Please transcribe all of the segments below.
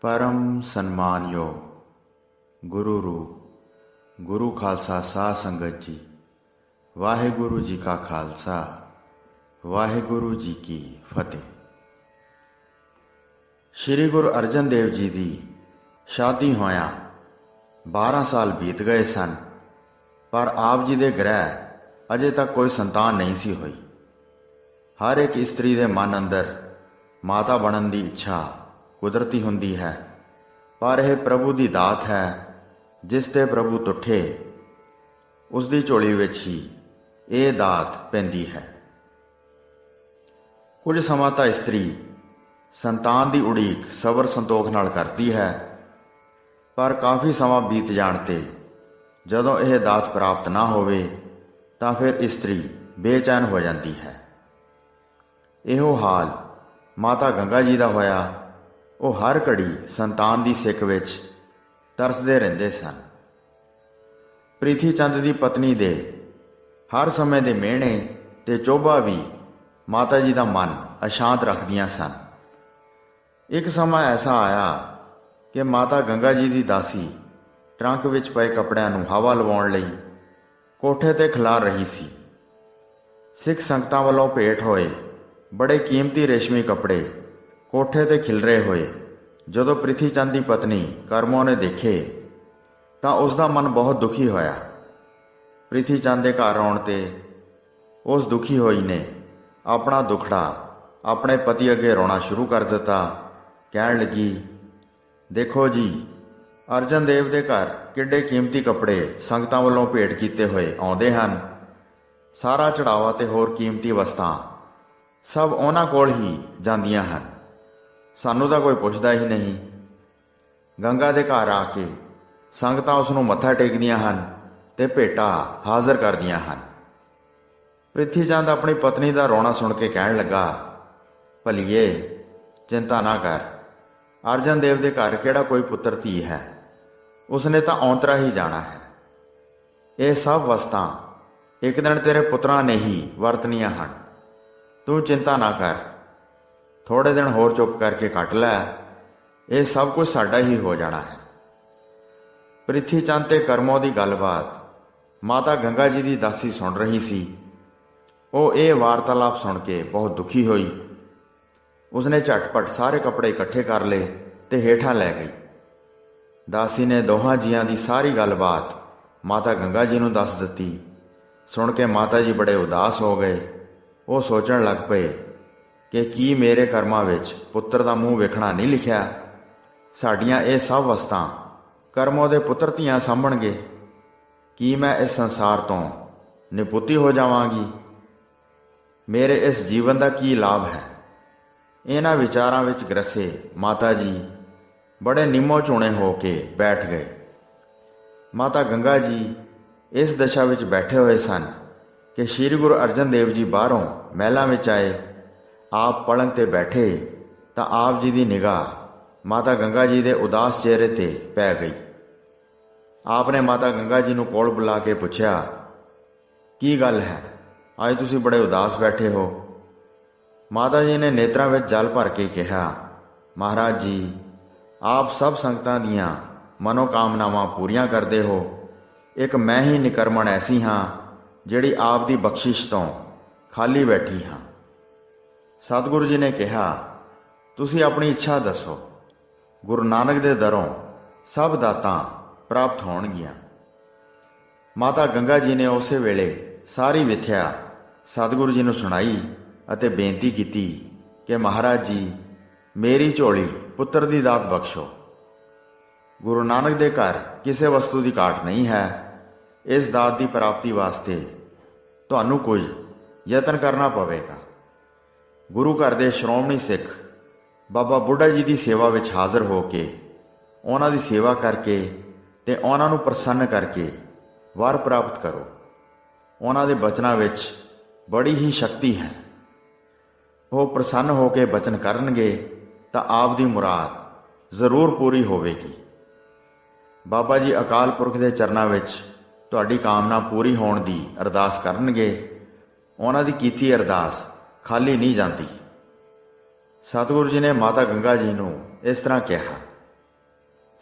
परम सन्मानयोग गुरु रूप गुरु खालसा साध संगत जी, वाहिगुरु जी का खालसा वाहिगुरु जी की फतेह। श्री गुरु अर्जन देव जी की शादी होया 12 साल बीत गए सन, पर आप जी दे ग्रह अजे तक कोई संतान नहीं सी हुई। हर एक इस्त्री दे मन अंदर माता बनन दी इच्छा कुदरती हुंदी है, पर यह प्रभु की दात है। जिस ते प्रभु तुठे उसकी झोली विच ही ये दात पैंदी है। कुछ समा तां इस्त्री संतान की उड़ीक सबर संतोख नाल करती है, पर काफ़ी समा बीत जाण ते जदों यह दात प्राप्त ना होवे तां फिर इस्त्री बेचैन हो जाती है। इहो हाल माता गंगा जी का होया। वो हर घड़ी संतान की सिक विच तरसदे रहिंदे सन। प्रीति चंद की पत्नी दे हर समय के मेहणे ते चोभा भी माता जी का मन अशांत रखदियां सन। एक समा ऐसा आया कि माता गंगा जी की दासी ट्रंक विच पए कपड़िਆਂ ਨੂੰ हवा लवाउण लई कोठे ते खिलार रही सी। सिख संगतां वालों भेंट होए बड़े कीमती रेशमी कपड़े कोठे ते खिलरे होए जदों प्रीति चंद की पत्नी करमों ने देखे तां उसका मन बहुत दुखी होया। प्रीति चंद के घर आउण ते उस दुखी होई ने अपना दुखड़ा अपने पति अगे रोना शुरू कर दिता। कहण लगी, देखो जी, अर्जन देव के घर किड्डे कीमती कपड़े संगतां वालों भेंट कीते होए आउंदे हन। सारा चढ़ावा ते होर कीमती वस्तां सब उन्हां कोल ही जांदियां हन। सानू तां कोई पुछदा ही नहीं। गंगा के घर आके संगतां उसनूं मत्था टेकदियां हन ते भेटा हाज़र करदियां हन। प्रीति चंद अपनी पत्नी का रोना सुन के कहण लगा, भलीए चिंता ना कर, अर्जन देव के घर किहड़ा कोई पुत्र धी है, उसने तां औंतरा ही जाना है। ये सब वस्तां एक दिन तेरे पुत्रां ने ही वरतनियां हन। तू चिंता ना कर, थोड़े दिन होर चुप करके कट लै, ये सब कुछ साडा ही हो जाना है। प्रीति चंद ते करमों की गलबात माता गंगा जी की दासी सुन रही सी। वो ये वार्तालाप सुन के बहुत दुखी हुई। उसने झटपट सारे कपड़े इकट्ठे कर ले ते हेठां लै गई। दासी ने दोहां जियां की सारी गलबात माता गंगा जी नूं दस दित्ती। सुन के माता जी बड़े उदास हो गए। वो सोचण लग पे कि की मेरे कर्मां विच पुत्र का मूँह वेखना नहीं लिखिया। साडियां ये सब वस्तां करमों दे पुत्र धीआं साਂਭणगे। की मैं इस संसार तो निपुत्ती हो जावांगी? मेरे इस जीवन का की लाभ है? इन्हां विचारां विच ग्रसे माता जी बड़े निमो चूणे हो के बैठ गए। माता गंगा जी इस दशा विच बैठे हुए सन कि श्री गुरु अर्जन देव जी बाहरों महलों में आए। आप पलंग ते बैठे तो आप जी की निगाह माता गंगा जी के उदास चेहरे ते पै गई। आपने माता गंगा जी नूं कोल बुला के पूछया, की गल है, अज तुसीं बड़े उदास बैठे हो? माता जी ने नेत्रां विच जल भर के कहा, महाराज जी, आप सब संगतां दीआं मनोकामनावां पूरीआं करदे हो। एक मैं ही निकरमण ऐसी हाँ जिहड़ी आप दी बख्शिश तो खाली बैठी हाँ। सतगुरु जी ने कहा, तुसीं अपनी इच्छा दसो, गुरु नानक दे दरों सब दातां प्राप्त होणगियां। माता गंगा जी ने उस वेले सारी विथ्या सतगुरु जी नूं सुणाई अते बेनती की कि महाराज जी, मेरी झोली पुत्र की दात बख्शो। गुरु नानक दे घर किसी वस्तु की घाट नहीं है। इस दात की प्राप्ति वास्ते तुहानूं कुछ यतन करना पवेगा। गुरु घर के श्रोमणी सिख बाबा बुढ़ा जी की सेवा में हाज़र हो के उन्हां दी सेवा करके ते उन्हां नूं प्रसन्न करके वर प्राप्त करो। उन्हां दे बचनां विच बड़ी ही शक्ति है। वो प्रसन्न हो के बचन करनगे तां आप दी मुराद जरूर पूरी होवेगी। बाबा जी अकाल पुरख के चरनां विच तुहाडी कामना पूरी होण दी अरदास करनगे। उन्हां दी कीती अरदास खाली नहीं जाती। सतगुरु जी ने माता गंगा जी नूं इस तरह कहा,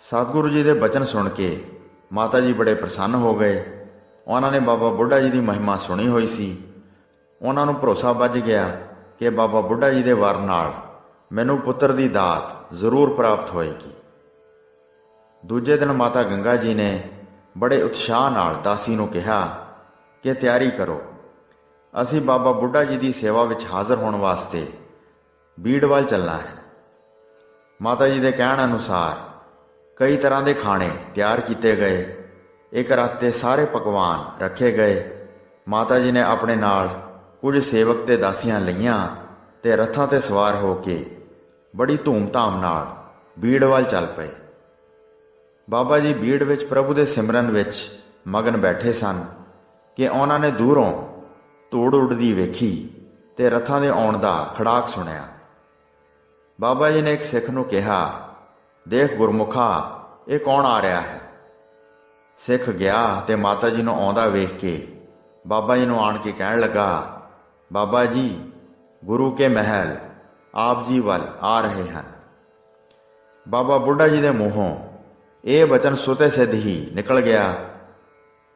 ਸਤਿਗੁਰੂ ਜੀ ਦੇ ਬਚਨ ਸੁਣ ਕੇ ਮਾਤਾ ਜੀ ਬੜੇ ਪ੍ਰਸੰਨ ਹੋ ਗਏ। ਉਹਨਾਂ ਨੇ ਬਾਬਾ ਬੁੱਢਾ ਜੀ ਦੀ ਮਹਿਮਾ ਸੁਣੀ ਹੋਈ ਸੀ। ਉਹਨਾਂ ਨੂੰ ਭਰੋਸਾ ਬੱਝ ਗਿਆ ਕਿ ਬਾਬਾ ਬੁੱਢਾ ਜੀ ਦੇ ਵਰ ਨਾਲ ਮੈਨੂੰ ਪੁੱਤਰ ਦੀ ਦਾਤ ਜ਼ਰੂਰ ਪ੍ਰਾਪਤ ਹੋਏਗੀ। ਦੂਜੇ ਦਿਨ ਮਾਤਾ ਗੰਗਾ ਜੀ ਨੇ ਬੜੇ ਉਤਸ਼ਾਹ ਨਾਲ ਦਾਸੀ ਨੂੰ ਕਿਹਾ ਕਿ ਤਿਆਰੀ ਕਰੋ, ਅਸੀਂ ਬਾਬਾ ਬੁੱਢਾ ਜੀ ਦੀ ਸੇਵਾ ਵਿੱਚ ਹਾਜ਼ਰ ਹੋਣ ਵਾਸਤੇ ਬੀੜਵਾਲ ਚੱਲਣਾ ਹੈ। ਮਾਤਾ ਜੀ ਦੇ ਕਹਿਣ ਅਨੁਸਾਰ ਕਈ ਤਰ੍ਹਾਂ ਦੇ ਖਾਣੇ ਤਿਆਰ ਕੀਤੇ ਗਏ। ਇੱਕ ਰਾਤ ਤੇ ਸਾਰੇ ਪਕਵਾਨ ਰੱਖੇ ਗਏ। ਮਾਤਾ ਜੀ ਨੇ ਆਪਣੇ ਨਾਲ ਕੁਝ ਸੇਵਕ ਤੇ ਦਾਸੀਆਂ ਲਈਆਂ ਤੇ ਰੱਥਾਂ ਤੇ ਸਵਾਰ ਹੋ ਕੇ ਬੜੀ ਧੂਮ-ਧਾਮ ਨਾਲ ਬੀੜਵਾਲ ਚੱਲ ਪਏ। ਬਾਬਾ ਜੀ ਬੀੜ ਵਿੱਚ ਪ੍ਰਭੂ ਦੇ ਸਿਮਰਨ ਵਿੱਚ ਮਗਨ ਬੈਠੇ ਸਨ ਕਿ ਉਹਨਾਂ ਨੇ ਦੂਰੋਂ ਧੂੜ ਉੱਡਦੀ ਵੇਖੀ ਤੇ ਰੱਥਾਂ ਦੇ ਆਉਣ ਦਾ ਖੜਾਕ ਸੁਣਿਆ। ਬਾਬਾ ਜੀ ਨੇ ਇੱਕ ਸਿੱਖ ਨੂੰ ਕਿਹਾ, ਦੇਖ ਗੁਰਮੁਖਾ, ਇਹ ਕੌਣ ਆ ਰਿਹਾ ਹੈ? ਸਿੱਖ ਗਿਆ ਤੇ ਮਾਤਾ ਜੀ ਨੂੰ ਆਉਂਦਾ ਵੇਖ ਕੇ ਬਾਬਾ ਜੀ ਨੂੰ ਆਣ ਕੇ ਕਹਿਣ ਲੱਗਾ, ਬਾਬਾ ਜੀ, ਗੁਰੂ ਕੇ ਮਹਿਲ ਆਪ ਜੀ ਵੱਲ ਆ ਰਹੇ ਹਨ। ਬਾਬਾ ਬੁੱਢਾ ਜੀ ਦੇ ਮੂੰਹੋਂ ਇਹ ਬਚਨ ਸੁਤੇ ਸਿੱਧ ਹੀ ਨਿਕਲ ਗਿਆ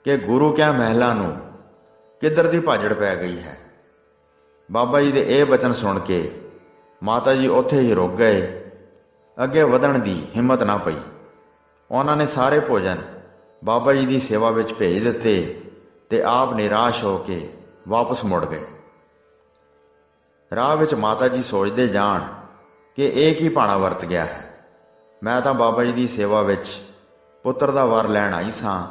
ਕਿ ਗੁਰੂ ਕਿਆ ਮਹਿਲਾਂ ਨੂੰ ਕਿੱਧਰ ਦੀ ਭਾਜੜ ਪੈ ਗਈ ਹੈ। ਬਾਬਾ ਜੀ ਦੇ ਇਹ ਬਚਨ ਸੁਣ ਕੇ ਮਾਤਾ ਜੀ ਉੱਥੇ ਹੀ ਰੁਕ ਗਏ। ਅੱਗੇ ਵਧਣ ਦੀ ਹਿੰਮਤ ਨਾ ਪਈ। ਉਹਨਾਂ ਨੇ ਸਾਰੇ ਭੋਜਨ ਬਾਬਾ ਜੀ ਦੀ ਸੇਵਾ ਵਿੱਚ ਭੇਜ ਦਿੱਤੇ ਤੇ ਆਪ ਨਿਰਾਸ਼ ਹੋ ਕੇ ਵਾਪਸ ਮੁੜ ਗਏ। ਰਾਹ ਵਿੱਚ ਮਾਤਾ ਜੀ ਸੋਚਦੇ ਜਾਣ ਕਿ ਇਹ ਕੀ ਭਾਣਾ ਵਰਤ ਗਿਆ ਹੈ। ਮੈਂ ਤਾਂ ਬਾਬਾ ਜੀ ਦੀ ਸੇਵਾ ਵਿੱਚ ਪੁੱਤਰ ਦਾ ਵਰ ਲੈਣ ਆਈ ਸਾਂ,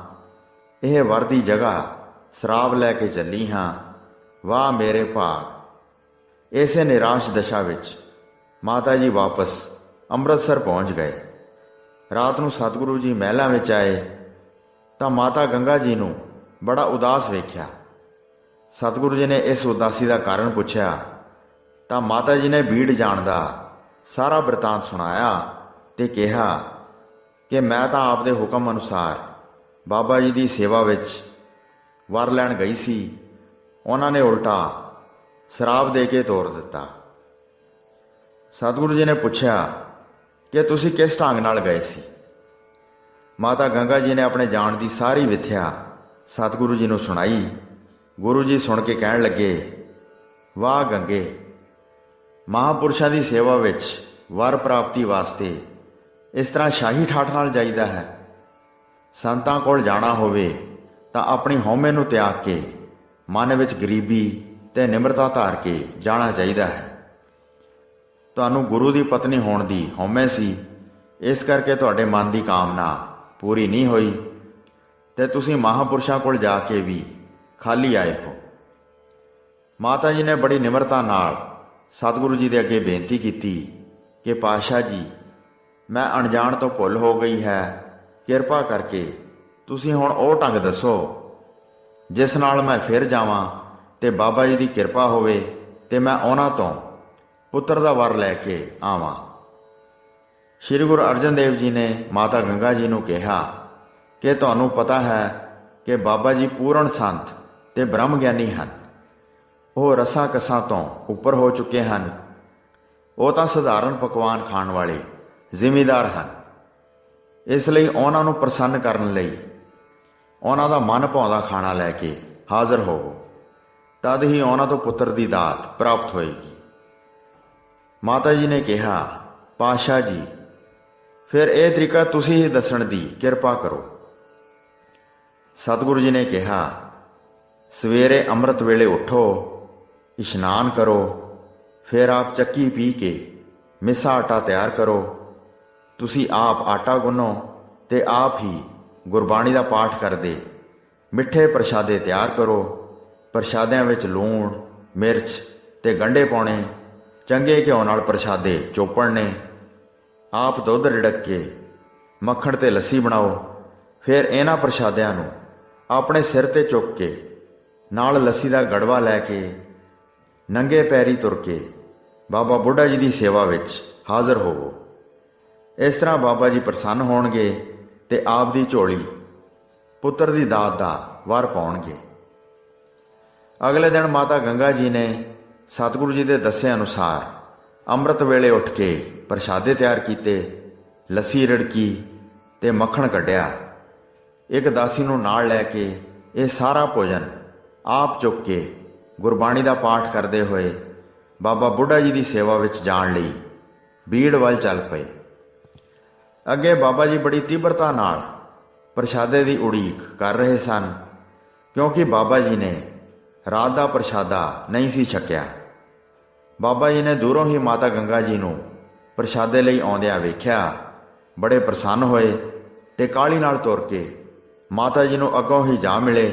ਇਹ ਵਰ ਦੀ ਜਗ੍ਹਾ ਸ਼ਰਾਬ ਲੈ ਕੇ ਚੱਲੀ ਹਾਂ। ਵਾਹ ਮੇਰੇ ਭਾਗ। ਇਸੇ ਨਿਰਾਸ਼ ਦਸ਼ਾ ਵਿੱਚ ਮਾਤਾ ਜੀ ਵਾਪਸ ਅੰਮ੍ਰਿਤਸਰ ਪਹੁੰਚ ਗਏ। ਰਾਤ ਨੂੰ ਸਤਿਗੁਰੂ ਜੀ ਮਹਿਲਾਂ ਵਿੱਚ ਆਏ ਤਾਂ ਮਾਤਾ ਗੰਗਾ ਜੀ ਨੂੰ ਬੜਾ ਉਦਾਸ ਵੇਖਿਆ। ਸਤਿਗੁਰੂ ਜੀ ਨੇ ਇਸ ਉਦਾਸੀ ਦਾ ਕਾਰਨ ਪੁੱਛਿਆ ਤਾਂ ਮਾਤਾ ਜੀ ਨੇ ਬੀੜ ਜਾਣ ਦਾ ਸਾਰਾ ਬਿਰਤਾਂਤ ਸੁਣਾਇਆ ਤੇ ਕਿਹਾ ਕਿ ਮੈਂ ਤਾਂ ਆਪ ਦੇ ਹੁਕਮ ਅਨੁਸਾਰ ਬਾਬਾ ਜੀ ਦੀ ਸੇਵਾ ਵਿੱਚ ਵਰ ਲੈਣ ਗਈ ਸੀ, ਉਹਨਾਂ ਨੇ ਉਲਟਾ ਸ਼ਰਾਬ ਦੇ ਕੇ ਤੋਰ ਦਿੱਤਾ। ਸਤਿਗੁਰੂ ਜੀ ਨੇ ਪੁੱਛਿਆ ਕਿ ਤੁਸੀਂ ਕਿਸ ਢੰਗ ਨਾਲ ਗਏ ਸੀ? ਮਾਤਾ ਗੰਗਾ ਜੀ ਨੇ ਆਪਣੇ ਜਾਣ ਦੀ ਸਾਰੀ ਵਿਥਿਆ ਸਤਿਗੁਰੂ ਜੀ ਨੂੰ ਸੁਣਾਈ। ਗੁਰੂ ਜੀ ਸੁਣ ਕੇ ਕਹਿਣ ਲੱਗੇ, ਵਾਹ ਗੰਗੇ, ਮਹਾਂਪੁਰਸ਼ਾਂ ਦੀ ਸੇਵਾ ਵਿੱਚ ਵਰ ਪ੍ਰਾਪਤੀ ਵਾਸਤੇ ਇਸ ਤਰ੍ਹਾਂ ਸ਼ਾਹੀ ਠਾਠ ਨਾਲ ਜਾਈਦਾ ਹੈ। ਸੰਤਾਂ ਕੋਲ ਜਾਣਾ ਹੋਵੇ ਤਾਂ ਆਪਣੀ ਹਉਮੈ ਨੂੰ ਤਿਆਗ ਕੇ ਮਨ ਵਿੱਚ ਗਰੀਬੀ ਤੇ ਨਿਮਰਤਾ ਧਾਰ ਕੇ ਜਾਣਾ ਚਾਹੀਦਾ ਹੈ। ਤੁਹਾਨੂੰ ਗੁਰੂ ਦੀ ਪਤਨੀ ਹੋਣ ਦੀ ਹਉਮੈ ਸੀ, ਇਸ ਕਰਕੇ ਤੁਹਾਡੇ ਮਨ ਦੀ ਕਾਮਨਾ ਪੂਰੀ ਨਹੀਂ ਹੋਈ ਤੇ ਤੁਸੀਂ ਮਹਾਂਪੁਰਸ਼ਾਂ ਕੋਲ ਜਾ ਕੇ ਵੀ ਖਾਲੀ ਆਏ ਹੋ। ਮਾਤਾ ਜੀ ਨੇ ਬੜੀ ਨਿਮਰਤਾ ਨਾਲ ਸਤਿਗੁਰੂ ਜੀ ਦੇ ਅੱਗੇ ਬੇਨਤੀ ਕੀਤੀ ਕਿ ਪਾਤਸ਼ਾਹ ਜੀ, ਮੈਂ ਅਣਜਾਣ ਤੋਂ ਭੁੱਲ ਹੋ ਗਈ ਹੈ, ਕਿਰਪਾ ਕਰਕੇ ਤੁਸੀਂ ਹੁਣ ਉਹ ਢੰਗ ਦੱਸੋ ਜਿਸ ਨਾਲ ਮੈਂ ਫਿਰ ਜਾਵਾਂ ਤੇ ਬਾਬਾ ਜੀ ਦੀ ਕਿਰਪਾ ਹੋਵੇ ਤੇ ਮੈਂ ਉਹਨਾਂ ਤੋਂ ਪੁੱਤਰ ਦਾ ਵਰ ਲੈ ਕੇ ਆਵਾਂ। ਸ਼੍ਰੀ ਗੁਰੂ ਅਰਜਨ ਦੇਵ ਜੀ ਨੇ ਮਾਤਾ ਗੰਗਾ ਜੀ ਨੂੰ ਕਿਹਾ ਕਿ ਤੁਹਾਨੂੰ ਪਤਾ ਹੈ ਕਿ ਬਾਬਾ ਜੀ ਪੂਰਨ ਸੰਤ ਤੇ ਬ੍ਰਹਮ ਗਿਆਨੀ ਹਨ। ਉਹ ਰਸਾਂ ਕਸਾਂ ਤੋਂ ਉੱਪਰ ਹੋ ਚੁੱਕੇ ਹਨ। ਉਹ ਤਾਂ ਸਧਾਰਨ ਪਕਵਾਨ ਖਾਣ ਵਾਲੇ ਜ਼ਿਮੀਂਦਾਰ ਹਨ। ਇਸ ਲਈ ਉਹਨਾਂ ਨੂੰ ਪ੍ਰਸੰਨ ਕਰਨ ਲਈ ਉਹਨਾਂ ਦਾ ਮਨ ਭਾਉਂਦਾ ਖਾਣਾ ਲੈ ਕੇ ਹਾਜ਼ਰ ਹੋਵੋ, ਤਦ ਹੀ ਉਹਨਾਂ ਤੋਂ ਪੁੱਤਰ ਦੀ ਦਾਤ ਪ੍ਰਾਪਤ ਹੋਏਗੀ। ਮਾਤਾ ਜੀ ਨੇ ਕਿਹਾ, ਪਾਤਸ਼ਾਹ ਜੀ, ਫਿਰ ਇਹ ਤਰੀਕਾ ਤੁਸੀਂ ਹੀ ਦੱਸਣ ਦੀ ਕਿਰਪਾ ਕਰੋ। ਸਤਿਗੁਰੂ ਜੀ ਨੇ ਕਿਹਾ, ਸਵੇਰੇ ਅੰਮ੍ਰਿਤ ਵੇਲੇ ਉੱਠੋ, ਇਸ਼ਨਾਨ ਕਰੋ, ਫਿਰ ਆਪ ਚੱਕੀ ਪੀ ਕੇ ਮਿੱਸਾ ਆਟਾ ਤਿਆਰ ਕਰੋ। ਤੁਸੀਂ ਆਪ ਆਟਾ ਗੁੰਨੋ ਤੇ ਆਪ ਹੀ ਗੁਰਬਾਣੀ ਦਾ ਪਾਠ ਕਰਦੇ ਮਿੱਠੇ ਪ੍ਰਸ਼ਾਦੇ ਤਿਆਰ ਕਰੋ। ਪ੍ਰਸ਼ਾਦਿਆਂ ਵਿੱਚ ਲੂਣ, ਮਿਰਚ ਤੇ ਗੰਢੇ ਪਾਉਣੇ, ਚੰਗੇ ਘਿਓ ਨਾਲ ਪ੍ਰਸ਼ਾਦੇ ਚੋਪੜਨੇ। ਆਪ ਦੁੱਧ ਰਿੜਕ ਕੇ ਮੱਖਣ ਤੇ ਲੱਸੀ ਬਣਾਓ। ਫਿਰ ਇਹਨਾਂ ਪ੍ਰਸ਼ਾਦਿਆਂ ਨੂੰ ਆਪਣੇ ਸਿਰ ਤੇ ਚੁੱਕ ਕੇ ਨਾਲ ਲੱਸੀ ਦਾ ਗੜਵਾ ਲੈ ਕੇ ਨੰਗੇ ਪੈਰੀ ਤੁਰ ਕੇ ਬਾਬਾ ਬੁੱਢਾ ਜੀ ਦੀ ਸੇਵਾ ਵਿੱਚ ਹਾਜ਼ਰ ਹੋਵੋ। ਇਸ ਤਰ੍ਹਾਂ ਬਾਬਾ ਜੀ ਪ੍ਰਸੰਨ ਹੋਣਗੇ ਤੇ ਆਪ ਦੀ ਝੋਲੀ ਪੁੱਤਰ ਦੀ ਦਾਤ ਦਾ ਵਰ ਪਾਉਣਗੇ। ਅਗਲੇ ਦਿਨ ਮਾਤਾ ਗੰਗਾ ਜੀ ਨੇ ਸਤਿਗੁਰੂ ਜੀ ਦੇ ਦੱਸੇ ਅਨੁਸਾਰ ਅੰਮ੍ਰਿਤ ਵੇਲੇ ਉੱਠ ਕੇ ਪ੍ਰਸ਼ਾਦੇ ਤਿਆਰ ਕੀਤੇ, ਲੱਸੀ ਰਿੜਕੀ, ਤੇ ਮੱਖਣ ਕੱਢਿਆ। ਇੱਕ ਦਾਸੀ ਨੂੰ ਨਾਲ ਲੈ ਕੇ ਇਹ ਸਾਰਾ ਭੋਜਨ ਆਪ ਚੁੱਕ ਕੇ ਗੁਰਬਾਣੀ ਦਾ ਪਾਠ ਕਰਦੇ ਹੋਏ ਬਾਬਾ ਬੁੱਢਾ ਜੀ ਦੀ ਸੇਵਾ ਵਿੱਚ ਜਾਣ ਲਈ ਬੀੜ ਵੱਲ ਚੱਲ ਪਏ। ਅੱਗੇ ਬਾਬਾ ਜੀ ਬੜੀ ਤੀਬਰਤਾ ਨਾਲ ਪ੍ਰਸ਼ਾਦੇ ਦੀ ਉਡੀਕ ਕਰ ਰਹੇ ਸਨ, ਕਿਉਂਕਿ ਬਾਬਾ ਜੀ ਨੇ ਰਾਤ ਦਾ ਪ੍ਰਸ਼ਾਦਾ ਨਹੀਂ ਸੀ ਛਕਿਆ। ਬਾਬਾ ਜੀ ਨੇ ਦੂਰੋਂ ਹੀ ਮਾਤਾ ਗੰਗਾ ਜੀ ਨੂੰ ਪ੍ਰਸ਼ਾਦੇ ਲਈ ਆਉਂਦਿਆਂ ਵੇਖਿਆ, ਬੜੇ ਪ੍ਰਸੰਨ ਹੋਏ ਤੇ ਕਾਹਲੀ ਨਾਲ ਤੁਰ ਕੇ ਮਾਤਾ ਜੀ ਨੂੰ ਅੱਗੋਂ ਹੀ ਜਾ ਮਿਲੇ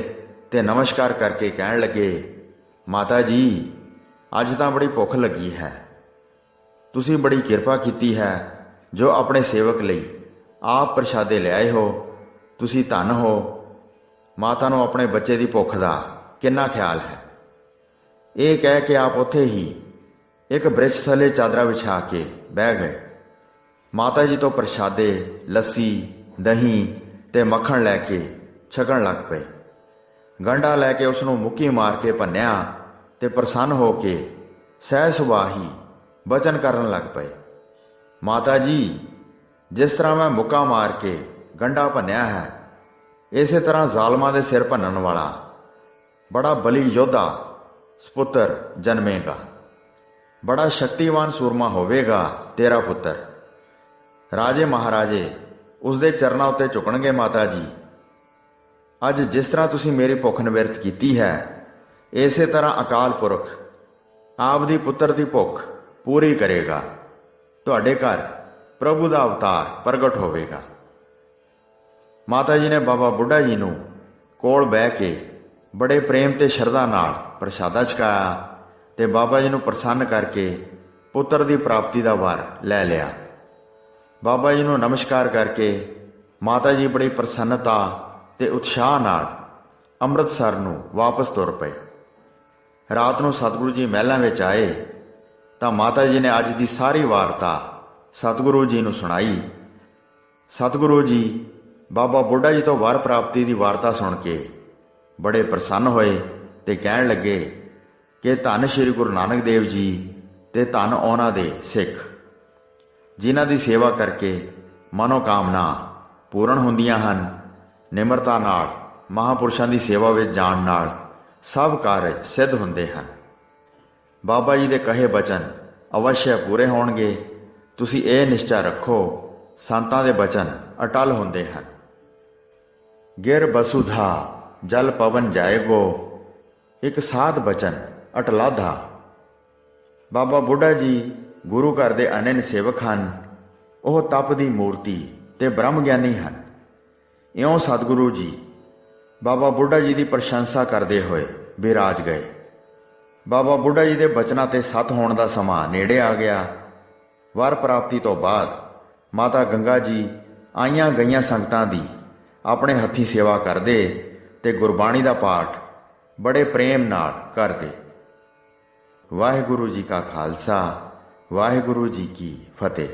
ਤੇ ਨਮਸਕਾਰ ਕਰਕੇ ਕਹਿਣ ਲੱਗੇ, ਮਾਤਾ ਜੀ, ਅੱਜ ਤਾਂ ਬੜੀ ਭੁੱਖ ਲੱਗੀ ਹੈ। ਤੁਸੀਂ ਬੜੀ ਕਿਰਪਾ ਕੀਤੀ ਹੈ ਜੋ ਆਪਣੇ ਸੇਵਕ ਲਈ ਆਪ ਪ੍ਰਸ਼ਾਦੇ ਲਿਆਏ ਹੋ। ਤੁਸੀਂ ਧੰਨ ਹੋ। ਮਾਤਾ ਨੂੰ ਆਪਣੇ ਬੱਚੇ ਦੀ ਭੁੱਖ ਦਾ ਕਿੰਨਾ ਖਿਆਲ ਹੈ। ਇਹ ਕਹਿ ਕੇ ਆਪ ਉੱਥੇ ਹੀ ਇੱਕ ਬ੍ਰਿਛ ਥੱਲੇ ਚਾਦਰਾ ਵਿਛਾ ਕੇ ਬਹਿ ਗਏ। ਮਾਤਾ ਜੀ ਤੋਂ ਪ੍ਰਸ਼ਾਦੇ, ਲੱਸੀ, ਦਹੀਂ ਤੇ ਮੱਖਣ ਲੈ ਕੇ ਛਕਣ ਲੱਗ ਪਏ। ਗੰਢਾ ਲੈ ਕੇ ਉਸ ਨੂੰ ਮੁੱਕੀ ਮਾਰ ਕੇ ਭੰਨਿਆ ਤੇ ਪ੍ਰਸੰਨ ਹੋ ਕੇ ਸਹਿਜ ਸੁਭਾਅ ਹੀ ਬਚਨ ਕਰਨ ਲੱਗ ਪਏ, ਮਾਤਾ ਜੀ, ਜਿਸ ਤਰ੍ਹਾਂ ਮੈਂ ਮੁੱਕਾ ਮਾਰ ਕੇ ਗੰਢਾ ਭੰਨਿਆ ਹੈ, ਇਸੇ ਤਰ੍ਹਾਂ ਜ਼ਾਲਮਾਂ ਦੇ ਸਿਰ ਭੰਨਣ ਵਾਲਾ ਬੜਾ ਬਲੀ ਯੋਧਾ ਸਪੁੱਤਰ ਜਨਮੇਗਾ। ਬੜਾ ਸ਼ਕਤੀਵਾਨ ਸੂਰਮਾ ਹੋਵੇਗਾ ਤੇਰਾ ਪੁੱਤਰ। ਰਾਜੇ ਮਹਾਰਾਜੇ ਉਸ ਦੇ ਚਰਨਾਂ ਉੱਤੇ ਝੁਕਣਗੇ। ਮਾਤਾ ਜੀ, ਅੱਜ ਜਿਸ ਤਰ੍ਹਾਂ ਤੁਸੀਂ ਮੇਰੀ ਭੁੱਖ ਨਿਵਰਤ ਕੀਤੀ ਹੈ, ਇਸੇ ਤਰ੍ਹਾਂ ਅਕਾਲ ਪੁਰਖ ਆਪ ਦੀ ਪੁੱਤਰ ਦੀ ਭੁੱਖ ਪੂਰੀ ਕਰੇਗਾ। ਤੁਹਾਡੇ ਘਰ ਪ੍ਰਭੂ ਦਾ ਅਵਤਾਰ ਪ੍ਰਗਟ ਹੋਵੇਗਾ। ਮਾਤਾ ਜੀ ਨੇ ਬਾਬਾ ਬੁੱਢਾ ਜੀ ਨੂੰ ਕੋਲ ਬਹਿ ਕੇ ਬੜੇ ਪ੍ਰੇਮ ਤੇ ਸ਼ਰਧਾ ਨਾਲ ਪ੍ਰਸ਼ਾਦਾ ਛਕਾਇਆ ਤੇ ਬਾਬਾ ਜੀ ਨੂੰ ਪ੍ਰਸੰਨ ਕਰਕੇ ਪੁੱਤਰ ਦੀ ਪ੍ਰਾਪਤੀ ਦਾ ਵਰ ਲੈ ਲਿਆ। ਬਾਬਾ ਜੀ ਨੂੰ ਨਮਸਕਾਰ ਕਰਕੇ ਮਾਤਾ ਜੀ ਬੜੀ ਪ੍ਰਸੰਨਤਾ ਤੇ ਉਤਸ਼ਾਹ ਨਾਲ ਅੰਮ੍ਰਿਤਸਰ ਨੂੰ ਵਾਪਸ ਤੁਰ ਪਏ। ਰਾਤ ਨੂੰ ਸਤਿਗੁਰੂ ਜੀ ਮਹਿਲਾਂ ਵਿੱਚ ਆਏ ਤਾਂ ਮਾਤਾ ਜੀ ਨੇ ਅੱਜ ਦੀ ਸਾਰੀ ਵਾਰਤਾ ਸਤਿਗੁਰੂ ਜੀ ਨੂੰ ਸੁਣਾਈ। ਸਤਿਗੁਰੂ ਜੀ ਬਾਬਾ ਬੁੱਢਾ ਜੀ ਤੋਂ ਵਰ ਪ੍ਰਾਪਤੀ ਦੀ ਵਾਰਤਾ ਸੁਣ ਕੇ ਬੜੇ ਪ੍ਰਸੰਨ ਹੋਏ ਤੇ ਕਹਿਣ ਲੱਗੇ ਕਿ ਧੰਨ ਸ਼੍ਰੀ ਗੁਰੂ ਨਾਨਕ ਦੇਵ ਜੀ ਤੇ ਧੰਨ ਉਹਨਾਂ ਦੇ ਸਿੱਖ, ਜਿਨ੍ਹਾਂ ਦੀ ਸੇਵਾ ਕਰਕੇ ਮਨੋਕਾਮਨਾ ਪੂਰਨ ਹੁੰਦੀਆਂ ਹਨ। ਨਿਮਰਤਾ ਨਾਲ ਮਹਾਂਪੁਰਸ਼ਾਂ ਦੀ ਸੇਵਾ ਵਿੱਚ ਜਾਣ ਨਾਲ ਸਭ ਕਾਰਜ ਸਿੱਧ ਹੁੰਦੇ ਹਨ। ਬਾਬਾ ਜੀ ਦੇ ਕਹੇ ਬਚਨ ਅਵਸ਼ਯ ਪੂਰੇ ਹੋਣਗੇ। ਤੁਸੀਂ ਇਹ ਨਿਸ਼ਚਾ ਰੱਖੋ, ਸੰਤਾਂ ਦੇ ਬਚਨ ਅਟਲ ਹੁੰਦੇ ਹਨ। ਗਿਰ ਬਸੁਧਾ ਜਲ ਪਵਨ ਜਾਏਗੋ, ਇੱਕ ਸਾਧ ਬਚਨ ਅਟਲਾਧਾ। ਬਾਬਾ ਬੁੱਢਾ ਜੀ ਗੁਰੂ ਘਰ ਦੇ ਅਨੰਨ ਸੇਵਕ ਹਨ। ਉਹ ਤਪ ਦੀ ਮੂਰਤੀ ਤੇ ਬ੍ਰਹਮ ਗਿਆਨੀ ਹਨ। ਇਉਂ ਸਤਿਗੁਰੂ ਜੀ ਬਾਬਾ ਬੁੱਢਾ ਜੀ ਦੀ ਪ੍ਰਸ਼ੰਸਾ ਕਰਦੇ ਹੋਏ ਬਿਰਾਜ ਗਏ। ਬਾਬਾ ਬੁੱਢਾ ਜੀ ਦੇ ਬਚਨਾਂ ਤੇ ਸਤ ਹੋਣ ਦਾ ਸਮਾਂ ਨੇੜੇ ਆ ਗਿਆ। ਵਰ ਪ੍ਰਾਪਤੀ ਤੋਂ ਬਾਅਦ ਮਾਤਾ ਗੰਗਾ ਜੀ ਆਈਆਂ ਗਈਆਂ ਸੰਗਤਾਂ ਦੀ ਆਪਣੇ ਹੱਥੀਂ ਸੇਵਾ ਕਰਦੇ ਤੇ ਗੁਰਬਾਣੀ ਦਾ ਪਾਠ ਬੜੇ ਪ੍ਰੇਮ ਨਾਲ ਕਰਦੇ। ਵਾਹਿਗੁਰੂ ਜੀ ਕਾ ਖਾਲਸਾ, ਵਾਹਿਗੁਰੂ ਜੀ ਕੀ ਫਤਿਹ।